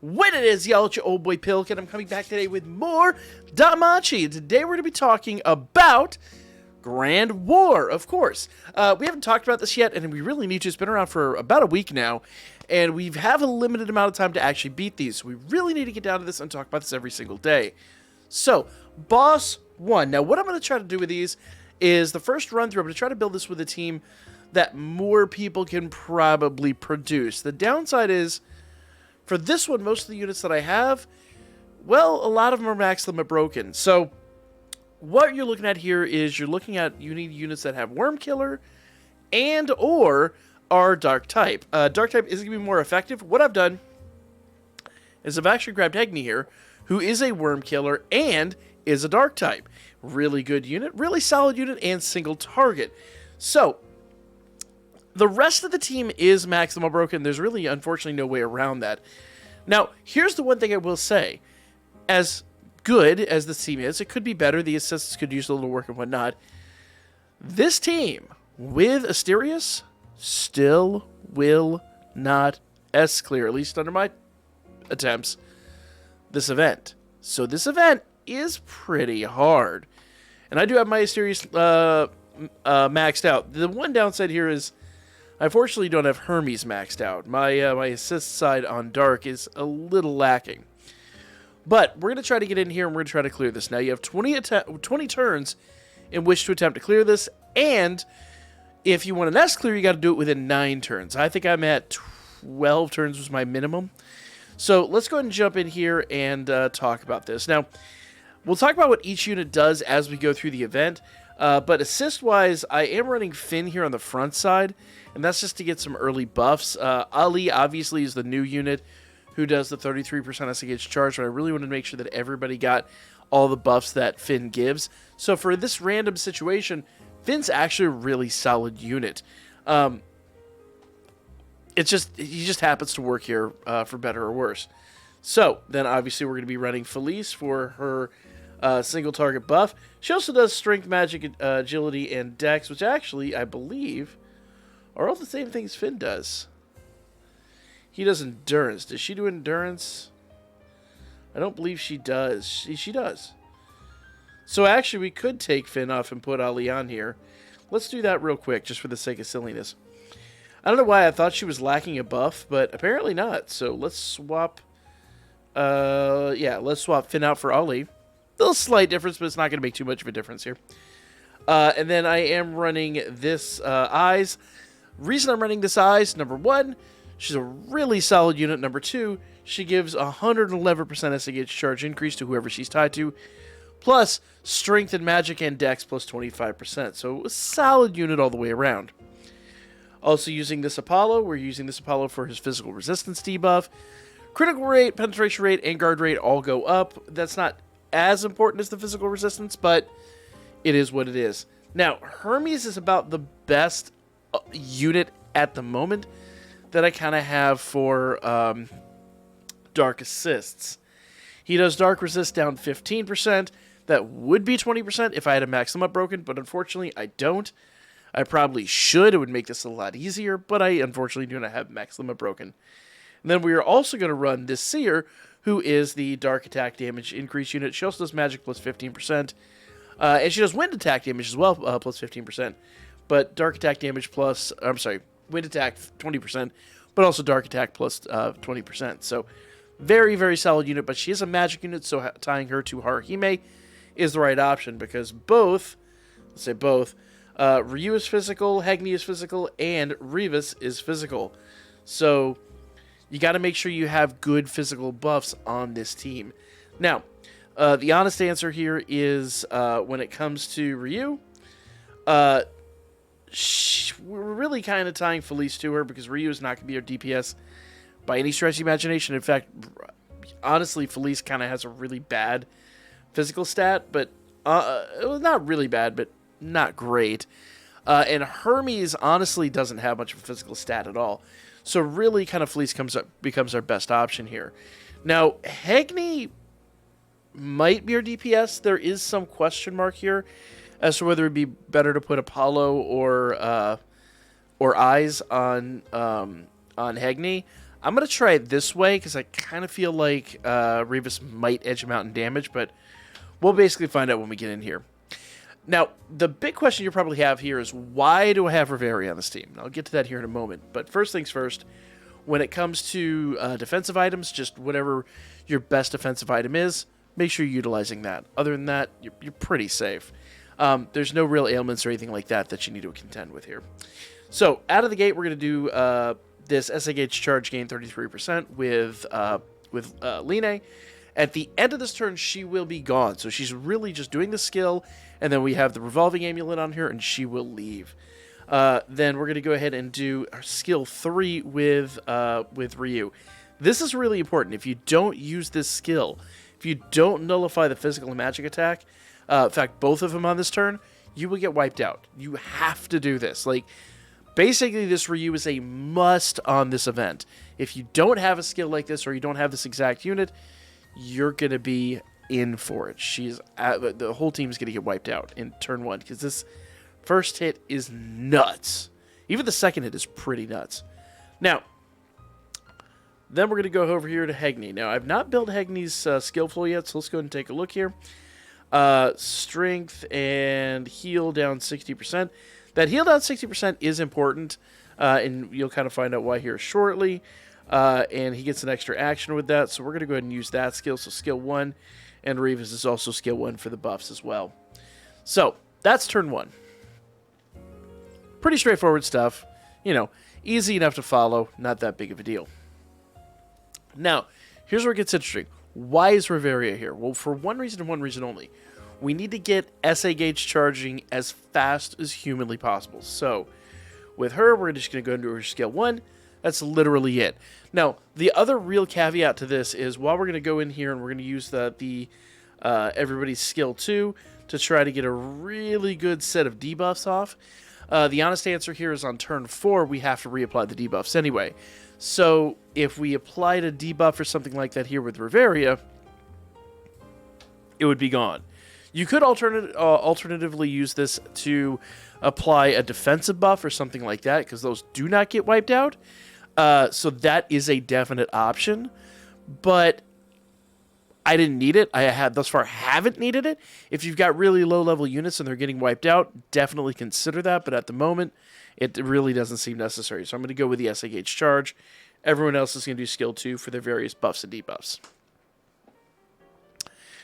What it is, y'all, it's your old boy Pilk, I'm coming back today with more Danmachi. Today we're going to be talking about Grand War, of course. We haven't talked about this yet, and we really need to. It's been around for about a week now, and we have a limited amount of time to actually beat these. So we really need to get down to this and talk about this every single day. So, Boss 1. Now, what I'm going to try to do with these is the first run through, I'm going to try to build this with a team that more people can probably produce. The downside is, for this one, most of the units that I have, well, a lot of them are max limit broken. So what you're looking at here is you need units that have Worm Killer and or are Dark type. Dark type is going to be more effective. What I've done is I've actually grabbed Hegni here, who is a Worm Killer and is a Dark type. Really good unit, really solid unit, and single target. So the rest of the team is maximal broken. There's really, unfortunately, no way around that. Now, here's the one thing I will say. As good as this team is, it could be better. The assists could use a little work and whatnot. This team, with Asterius, still will not S-clear, at least under my attempts, this event. So this event is pretty hard. And I do have my Asterius maxed out. The one downside here is I unfortunately don't have Hermes maxed out. My assist side on Dark is a little lacking. But we're going to try to get in here and we're going to try to clear this. Now you have 20 turns in which to attempt to clear this. And if you want an S clear, you got to do it within 9 turns. I think I'm at 12 turns was my minimum. So let's go ahead and jump in here and talk about this. Now, we'll talk about what each unit does as we go through the event. But assist-wise, I am running Finn here on the front side, and that's just to get some early buffs. Ali, obviously, is the new unit who does the 33% SAH charge, but I really wanted to make sure that everybody got all the buffs that Finn gives. So for this random situation, Finn's actually a really solid unit. He just happens to work here for better or worse. So then obviously we're going to be running Felice for her single target buff. She also does strength, magic, agility, and dex, which actually, I believe, are all the same things Finn does. He does endurance. Does she do endurance? I don't believe she does. She does. So actually, we could take Finn off and put Ali on here. Let's do that real quick, just for the sake of silliness. I don't know why I thought she was lacking a buff, but apparently not. So let's swap. Let's swap Finn out for Ali. Little slight difference, but it's not going to make too much of a difference here. And then I am running this Eyes. Reason I'm running this Eyes, number 1, she's a really solid unit. Number 2, she gives 111% SAH charge increase to whoever she's tied to, plus strength and magic and dex plus 25%. So a solid unit all the way around. Also using this Apollo, we're using this Apollo for his physical resistance debuff. Critical rate, penetration rate, and guard rate all go up. That's not as important as the physical resistance, but it is what it is. Now, Hermes is about the best unit at the moment that I kind of have for Dark Assists. He does Dark Resist down 15%. That would be 20% if I had a Maximum broken, but unfortunately I don't. I probably should. It would make this a lot easier, but I unfortunately do not have Maximum broken. And then we are also going to run this Seer, who is the Dark Attack Damage Increase unit. She also does Magic plus 15%. And she does Wind Attack Damage as well, plus 15%. But Dark Attack Damage plus, Wind Attack 20%, but also Dark Attack plus 20%. So, very, very solid unit, but she is a Magic unit, so tying her to Haruhime is the right option, because Ryu is physical, Hegni is physical, and Rivas is physical. So you got to make sure you have good physical buffs on this team. Now, the honest answer here is when it comes to Ryu, we're really kind of tying Felice to her because Ryu is not going to be our DPS by any stretch of the imagination. In fact, honestly, Felice kind of has a really bad physical stat, but it was not really bad, but not great. And Hermes honestly doesn't have much of a physical stat at all. So really kind of Felice becomes our best option here. Now, Hegni might be our DPS. There is some question mark here as to whether it would be better to put Apollo or Eyes on Hegni. I'm going to try it this way because I kind of feel like Revis might edge him out in damage, but we'll basically find out when we get in here. Now, the big question you probably have here is, why do I have Reverie on this team? I'll get to that here in a moment, but first things first, when it comes to defensive items, just whatever your best defensive item is, make sure you're utilizing that. Other than that, you're pretty safe. There's no real ailments or anything like that that you need to contend with here. So, out of the gate, we're going to do this SA Gauge charge gain 33% with Line. At the end of this turn, she will be gone. So she's really just doing the skill, and then we have the revolving amulet on her, and she will leave. Then we're going to go ahead and do our skill 3 with Ryu. This is really important. If you don't use this skill, if you don't nullify the physical and magic attack, in fact, both of them on this turn, you will get wiped out. You have to do this. Like, basically, this Ryu is a must on this event. If you don't have a skill like this, or you don't have this exact unit, you're going to be in for it. The whole team is going to get wiped out in turn 1, because this first hit is nuts. Even the second hit is pretty nuts. Now, then we're going to go over here to Hegni. Now, I've not built Hegni's skill flow yet, so let's go ahead and take a look here. Strength and heal down 60%. That heal down 60% is important, and you'll kind of find out why here shortly. And he gets an extra action with that, so we're going to go ahead and use that skill. So skill 1, and Revis is also skill 1 for the buffs as well. So, that's turn 1. Pretty straightforward stuff. You know, easy enough to follow, not that big of a deal. Now, here's where it gets interesting. Why is Reveria here? Well, for one reason and one reason only. We need to get SA Gauge charging as fast as humanly possible. So, with her, we're just going to go into her skill 1. That's literally it. Now, the other real caveat to this is, while we're going to go in here and we're going to use the everybody's skill 2 to try to get a really good set of debuffs off, the honest answer here is on turn 4, we have to reapply the debuffs anyway. So, if we applied a debuff or something like that here with Reveria, it would be gone. You could alternatively use this to apply a defensive buff or something like that, because those do not get wiped out. So that is a definite option, but I didn't need it. I thus far haven't needed it. If you've got really low-level units and they're getting wiped out, definitely consider that, but at the moment, it really doesn't seem necessary. So I'm going to go with the SA Gauge charge. Everyone else is going to do skill 2 for their various buffs and debuffs.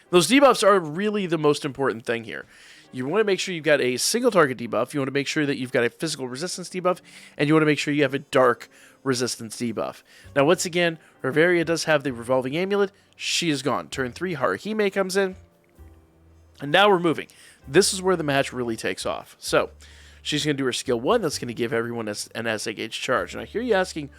Those debuffs are really the most important thing here. You want to make sure you've got a single target debuff, you want to make sure that you've got a physical resistance debuff, and you want to make sure you have a dark resistance debuff. Now, once again, Reveria does have the revolving amulet. She is gone. Turn 3, Haruhime comes in. And now we're moving. This is where the match really takes off. So, she's going to do her skill 1. That's going to give everyone an SA Gauge charge. And I hear you asking,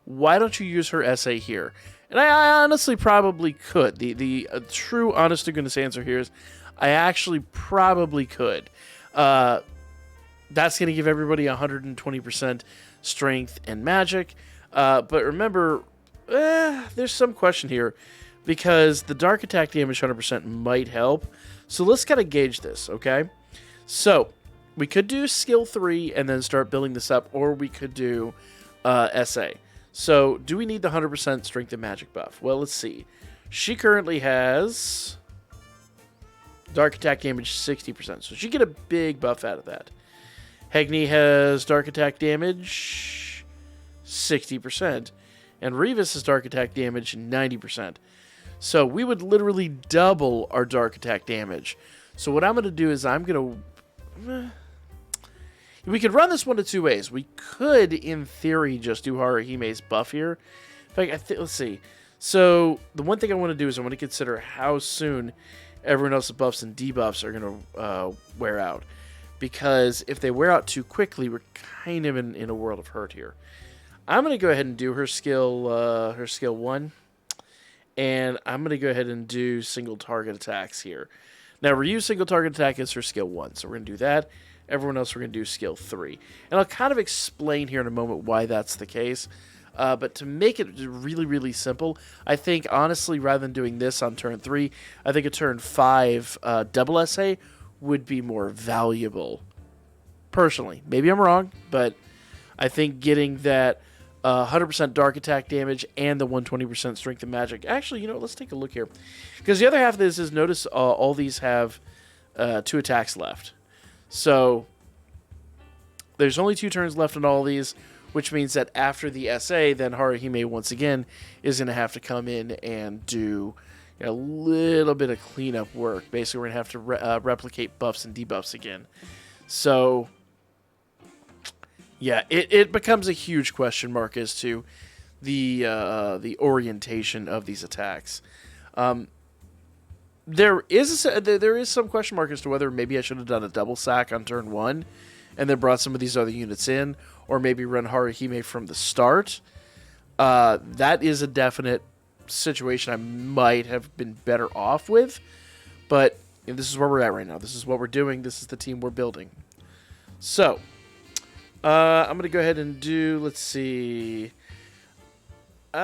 why don't you use her SA here? And I honestly probably could. The true, honest-to-goodness answer here is, I actually probably could. That's going to give everybody 120% strength and magic. But remember, there's some question here, because the dark attack damage 100% might help. So let's kind of gauge this, okay? So we could do skill 3 and then start building this up, or we could do SA. So do we need the 100% strength and magic buff? Well, let's see. She currently has dark attack damage 60%, so she get a big buff out of that. Hegni has dark attack damage 60%, and Revis has dark attack damage 90%. So we would literally double our dark attack damage. So what I'm going to do is I'm going to... we could run this one of two ways. We could, in theory, just do Haruhime's buff here. In fact, let's see. So the one thing I want to do is I want to consider how soon everyone else's buffs and debuffs are going to wear out. Because if they wear out too quickly, we're kind of in a world of hurt here. I'm going to go ahead and do her skill 1. And I'm going to go ahead and do single target attacks here. Now, Ryu's single target attack is her skill 1. So we're going to do that. Everyone else, we're going to do skill 3. And I'll kind of explain here in a moment why that's the case. But to make it really, really simple, I think, honestly, rather than doing this on turn 3, I think a turn 5 double SA would be more valuable. Personally. Maybe I'm wrong, but I think getting that 100% dark attack damage, and the 120% strength of magic. Actually, you know, let's take a look here. Because the other half of this is, notice all these have 2 attacks left. So there's only 2 turns left on all these, which means that after the SA, then Haruhime once again is going to have to come in and do a little bit of cleanup work. Basically, we're going to have to replicate buffs and debuffs again. So yeah, it becomes a huge question mark as to the orientation of these attacks. There is some question mark as to whether maybe I should have done a double sack on turn 1 and then brought some of these other units in, or maybe run Haruhime from the start. That is a definite situation I might have been better off with, but this is where we're at right now. This is what we're doing. This is the team we're building. So I'm going to go ahead and do, let's see. I'm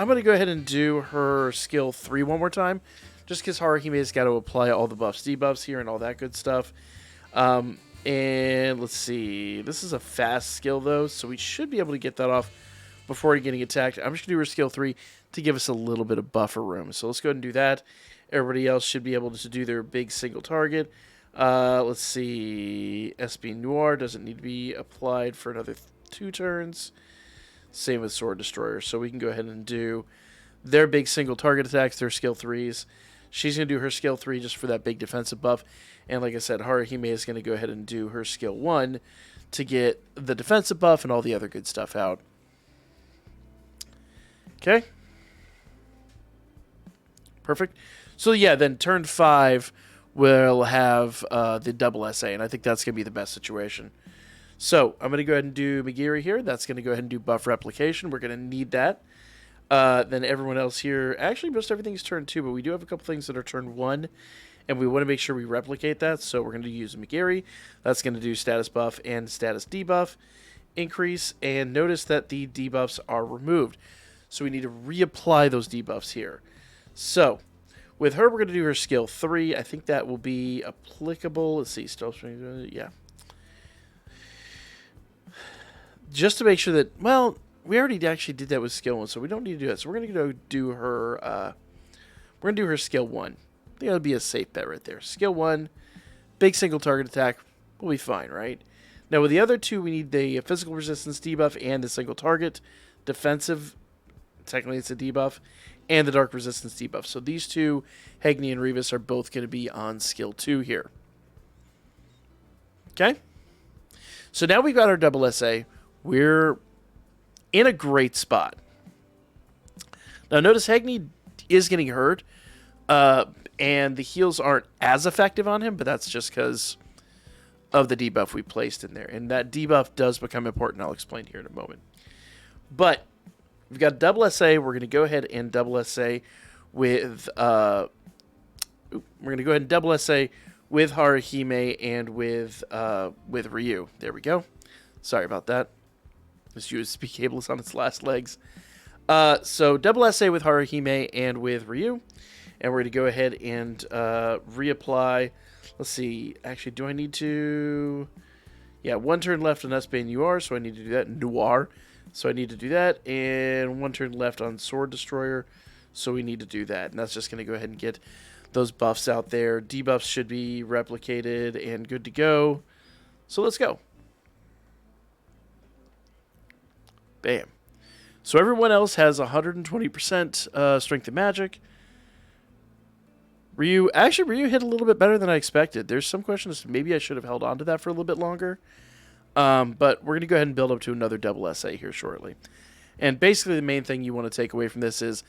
going to go ahead and do her skill 3 one more time, just because Haruhime's got to apply all the buffs, debuffs here, and all that good stuff. And let's see. This is a fast skill, though, so we should be able to get that off before getting attacked. I'm just going to do her skill 3 to give us a little bit of buffer room. So let's go ahead and do that. Everybody else should be able to do their big single target. Let's see. SB Noir doesn't need to be applied for another 2 turns. Same with Sword Destroyer. So we can go ahead and do their big single target attacks, their skill 3s. She's going to do her skill 3 just for that big defensive buff. And like I said, Haruhime is going to go ahead and do her skill 1 to get the defensive buff and all the other good stuff out. Okay. Perfect. So yeah, then turn 5 we'll have the double SA, and I think that's going to be the best situation. So I'm going to go ahead and do Megiri here. That's going to go ahead and do buff replication. We're going to need that. Then everyone else here, actually most everything's turn 2, but we do have a couple things that are turn 1, and we want to make sure we replicate that. So we're going to use Megiri. That's going to do status buff and status debuff increase, and notice that the debuffs are removed. So we need to reapply those debuffs here. So with her, we're going to do her skill 3. I think that will be applicable. Let's see, yeah. Just to make sure that, well, we already actually did that with skill 1, so we don't need to do that. So we're going to go do her, we're going to do her skill 1. I think that would be a safe bet right there. Skill 1, big single target attack, we'll be fine, right? Now with the other 2, we need the physical resistance debuff and the single target defensive, technically it's a debuff, and the dark resistance debuff. So these 2, Hegni and Revis, are both going to be on skill 2 here. Okay? So now we've got our double SA. We're in a great spot. Now notice Hegni is getting hurt, and the heals aren't as effective on him, but that's just because of the debuff we placed in there. And that debuff does become important. I'll explain here in a moment. But we've got double SA. We're going to go ahead and double SA with we're going to go ahead and double SA with Haruhime and with Ryu. There we go. Sorry about that. This USB cable is on its last legs. So double SA with Haruhime and with Ryu. And we're going to go ahead and reapply. Let's see. Actually, do I need to... Yeah, 1 turn left on SB Noir, so I need to do that. Noir. So I need to do that. And 1 turn left on Sword Destroyer, so we need to do that. And that's just going to go ahead and get those buffs out there. Debuffs should be replicated and good to go. So let's go. Bam. So everyone else has 120% strength of magic. Ryu hit a little bit better than I expected. There's some questions. Maybe I should have held on to that for a little bit longer. But we're going to go ahead and build up to another double SA here shortly. And basically the main thing you want to take away from this is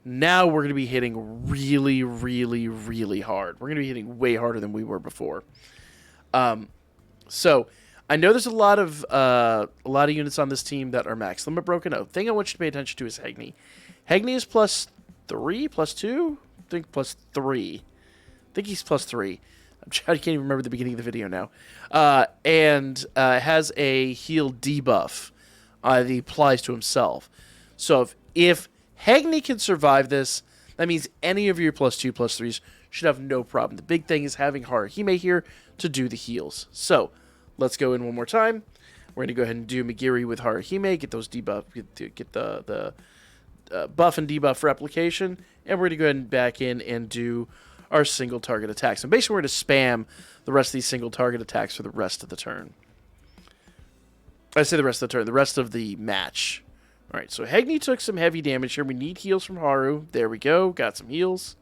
now we're going to be hitting really, really, really hard. We're going to be hitting way harder than we were before. So I know there's a lot of units on this team that are max limit broken. The thing I want you to pay attention to is Hegni. Hegni is +3, +2? I think +3. I think he's +3. I can't even remember the beginning of the video now. And has a heal debuff that he applies to himself. So if Hegni can survive this, that means any of your +2, +3s should have no problem. The big thing is having Haruhime here to do the heals. So let's go in one more time. We're going to go ahead and do Megiri with Haruhime, get those debuff, get the buff and debuff replication, and we're going to go ahead and back in and do our single target attacks. And basically, we're going to spam the rest of these single target attacks for the rest of the turn. I say the rest of the turn, the rest of the match. All right, so Hegni took some heavy damage here. We need heals from Haru. There we go. Got some heals.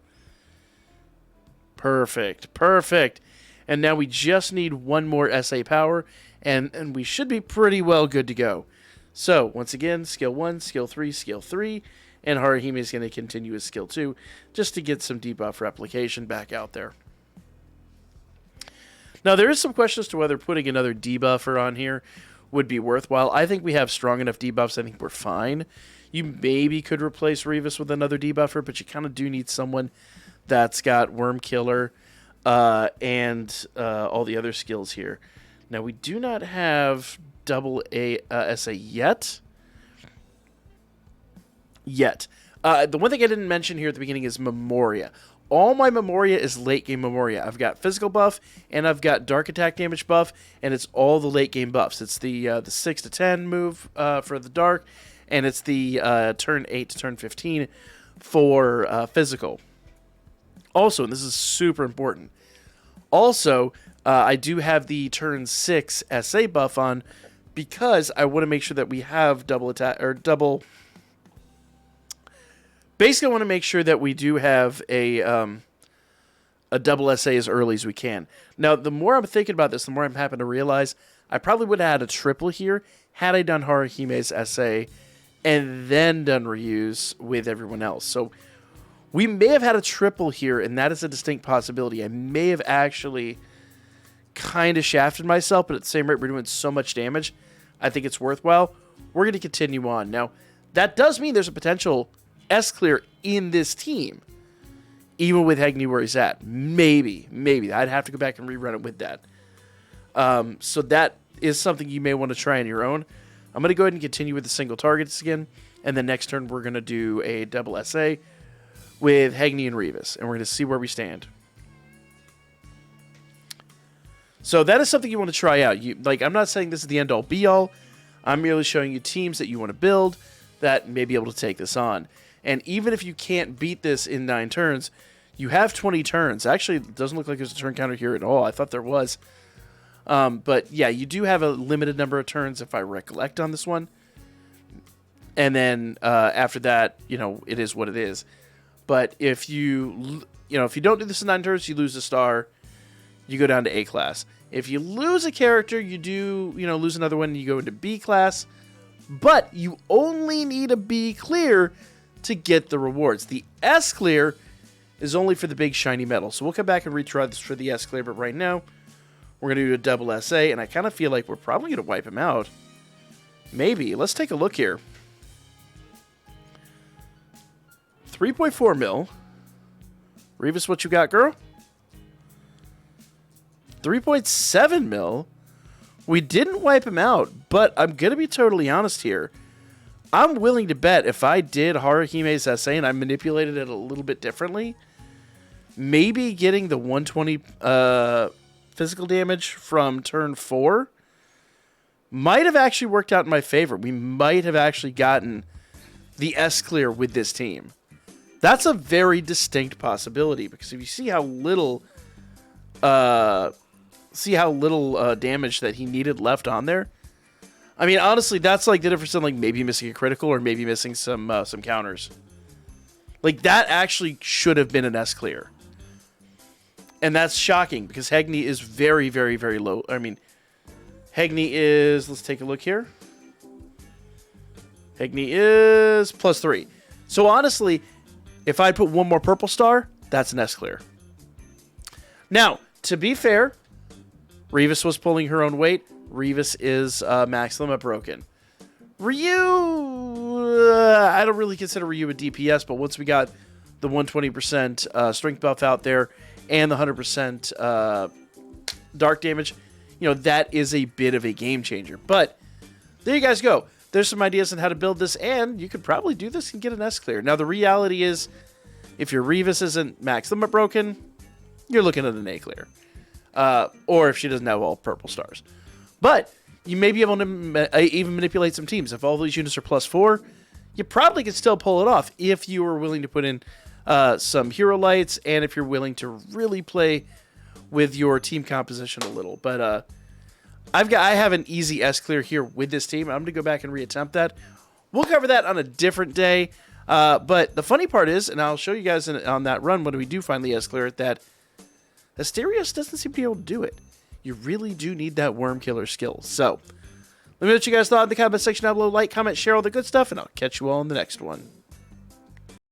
Perfect. Perfect. And now we just need one more SA power, and we should be pretty well good to go. So, once again, skill 1, skill 3, skill 3, and Haruhime is going to continue his skill 2 just to get some debuff replication back out there. Now, there is some question as to whether putting another debuffer on here would be worthwhile. I think we have strong enough debuffs. I think we're fine. You maybe could replace Revis with another debuffer, but you kind of do need someone that's got Worm Killer and all the other skills here. Now, we do not have double SA yet. The one thing I didn't mention here at the beginning is Memoria. All my Memoria is late game Memoria. I've got physical buff and I've got dark attack damage buff, and it's all the late game buffs. It's the 6 to 10 move for the dark, and it's the turn 8 to turn 15 for physical. Also, and this is super important, also I do have the turn 6 SA buff on because I want to make sure that we have double attack or double. Basically, I want to make sure that we do have a double SA as early as we can. Now, the more I'm thinking about this, the more I'm happy to realize I probably would have had a triple here had I done Haruhime's SA and then done reuse with everyone else. So we may have had a triple here, and that is a distinct possibility. I may have actually kind of shafted myself, but at the same rate, we're doing so much damage, I think it's worthwhile. We're going to continue on. Now, that does mean there's a potential S-Clear in this team, even with Hegni where he's at. Maybe. I'd have to go back and rerun it with that. So that is something you may want to try on your own. I'm going to go ahead and continue with the single targets again, and then next turn we're going to do a double SA with Hegni and Revis, and we're going to see where we stand. So that is something you want to try out. I'm not saying this is the end-all, be-all. I'm merely showing you teams that you want to build that may be able to take this on. And even if you can't beat this in 9 turns, you have 20 turns. Actually, it doesn't look like there's a turn counter here at all. I thought there was. But yeah, you do have a limited number of turns if I recollect on this one. And then after that, it is what it is. But if you don't do this in 9 turns, you lose a star. You go down to A class. If you lose a character, you do, lose another one, and you go into B class. But you only need a B clear to get the rewards. The S clear is only for the big shiny metal. So we'll come back and retry this for the S clear, but right now we're going to do a double SA, and I kind of feel like we're probably going to wipe him out. Maybe. Let's take a look here. 3.4 mil. Revis, what you got, girl? 3.7 mil. We didn't wipe him out, but I'm going to be totally honest here. I'm willing to bet if I did Haruhime's SA and I manipulated it a little bit differently, maybe getting the 120 physical damage from turn 4 might have actually worked out in my favor. We might have actually gotten the S clear with this team. That's a very distinct possibility, because if you see how little damage that he needed left on there. I mean, honestly, that's like the difference in like maybe missing a critical or maybe missing some counters. Like, that actually should have been an S clear. And that's shocking, because Hegni is very, very, very low. I mean, Hegni is, let's take a look here. Hegni is +3. So honestly, if I put one more purple star, that's an S clear. Now, to be fair, Revis was pulling her own weight. Revis is max limit broken. Ryu, I don't really consider Ryu a DPS, but once we got the 120% strength buff out there and the 100% dark damage, that is a bit of a game changer. But there you guys go. There's some ideas on how to build this, and you could probably do this and get an S clear. Now, the reality is, if your Revis isn't max limit broken, you're looking at an A clear. Or if she doesn't have all purple stars. But you may be able to even manipulate some teams. If all these units are +4, you probably could still pull it off if you were willing to put in some hero lights and if you're willing to really play with your team composition a little. But I have an easy S clear here with this team. I'm going to go back and reattempt that. We'll cover that on a different day. But the funny part is, and I'll show you guys on that run when we do finally S clear it, that Asterios doesn't seem to be able to do it. You really do need that worm killer skill. So, let me know what you guys thought in the comment section down below. Like, comment, share, all the good stuff, and I'll catch you all in the next one.